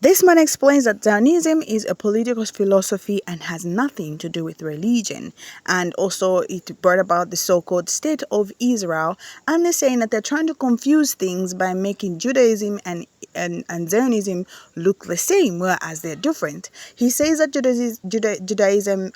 This man explains that Zionism is a political philosophy and has nothing to do with religion. And also it brought about the so-called State of Israel. And they're saying that they're trying to confuse things by making Judaism and Zionism look the same, whereas they're different. He says that Judaism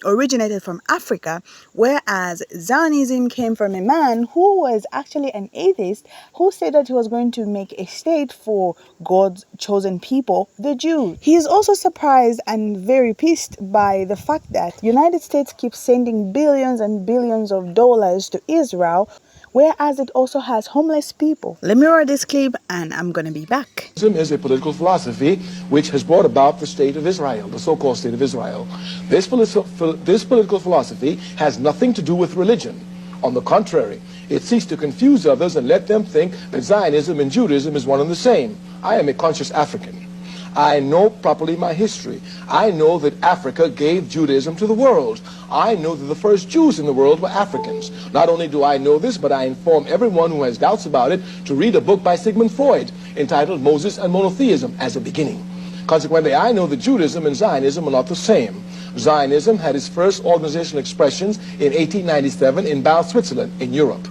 originated from Africa, whereas Zionism came from a man who was actually an atheist who said that he was going to make a state for God's chosen people, the Jews. He is also surprised and very pissed by the fact that United States keeps sending billions and billions of dollars to Israel, whereas it also has homeless people. Let me roll this clip and I'm going to be back. Zionism is a political philosophy which has brought about the state of Israel, the so-called state of Israel. This political philosophy has nothing to do with religion. On the contrary, it seeks to confuse others and let them think that Zionism and Judaism is one and the same. I am a conscious African. I know properly my history. I know that Africa gave Judaism to the world. I know that the first Jews in the world were Africans. Not only do I know this, but I inform everyone who has doubts about it to read a book by Sigmund Freud entitled Moses and Monotheism as a beginning. Consequently, I know that Judaism and Zionism are not the same. Zionism had its first organizational expressions in 1897 in Basel, Switzerland, in Europe.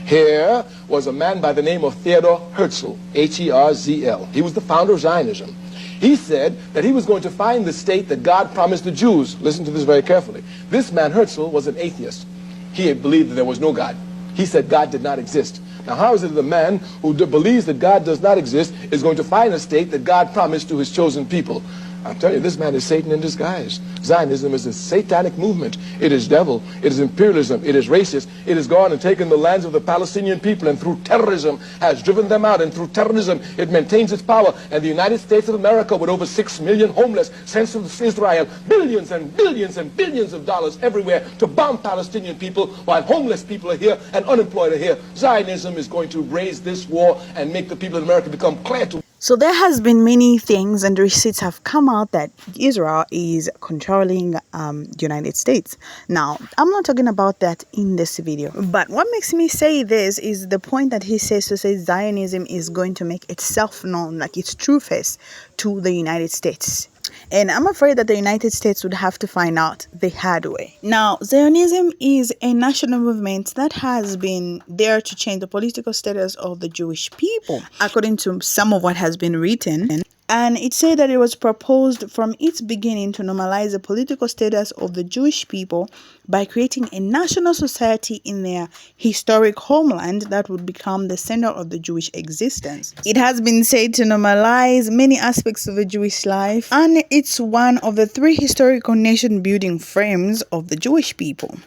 Here was a man by the name of Theodor Herzl, H-E-R-Z-L. He was the founder of Zionism. He said that he was going to find the state that God promised the Jews. Listen to this very carefully. This man, Herzl, was an atheist. He believed that there was no God. He said God did not exist. Now, how is it that a man who believes that God does not exist is going to find a state that God promised to his chosen people? I'm telling you, this man is Satan in disguise. Zionism is a satanic movement. It is devil. It is imperialism. It is racist. It has gone and taken the lands of the Palestinian people and through terrorism has driven them out. And through terrorism, it maintains its power. And the United States of America, with over 6 million homeless, sends to Israel billions and billions and billions of dollars everywhere to bomb Palestinian people while homeless people are here and unemployed are here. Zionism is going to raise this war and make the people in America become clear to. So there has been many things and receipts have come out that Israel is controlling the United States. Now, I'm not talking about that in this video. But what makes me say this is the point that he says to say Zionism is going to make itself known, like its true face, to the United States. And I'm afraid that the United States would have to find out the hard way. Now, Zionism is a national movement that has been there to change the political status of the Jewish people, according to some of what has been written. And it said that it was proposed from its beginning to normalize the political status of the Jewish people by creating a national society in their historic homeland that would become the center of the Jewish existence. It has been said to normalize many aspects of the Jewish life, and it's one of the 3 historical nation-building frames of the Jewish people.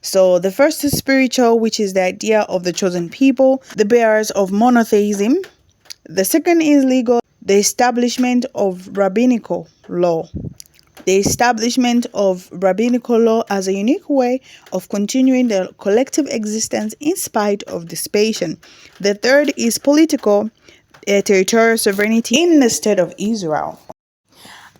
So the first is spiritual, which is the idea of the chosen people, the bearers of monotheism. The second is legal, the establishment of rabbinical law. The establishment of rabbinical law as a unique way of continuing the collective existence in spite of dispersion. The third is political, territorial sovereignty in the state of Israel.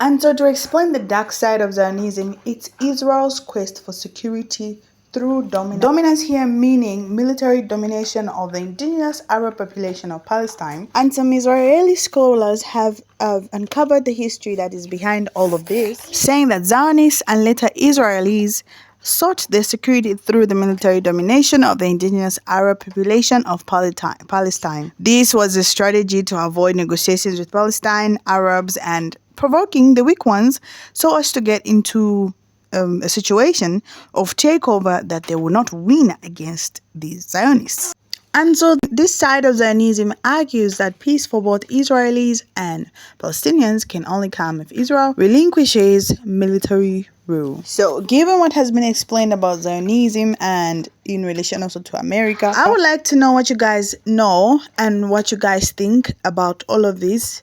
And so to explain the dark side of Zionism, it's Israel's quest for security through dominance. Dominance here meaning military domination of the indigenous Arab population of Palestine. And some Israeli scholars have uncovered the history that is behind all of this, saying that Zionists and later Israelis sought their security through the military domination of the indigenous Arab population of Palestine. This was a strategy to avoid negotiations with Palestine, Arabs, and provoking the weak ones so as to get into a situation of takeover that they will not win against the Zionists. And so this side of Zionism argues that peace for both Israelis and Palestinians can only come if Israel relinquishes military rule. So given what has been explained about Zionism and in relation also to America, I would like to know what you guys know and what you guys think about all of this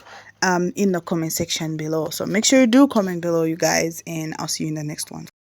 in the comment section below. So make sure you do comment below, you guys, and I'll see you in the next one.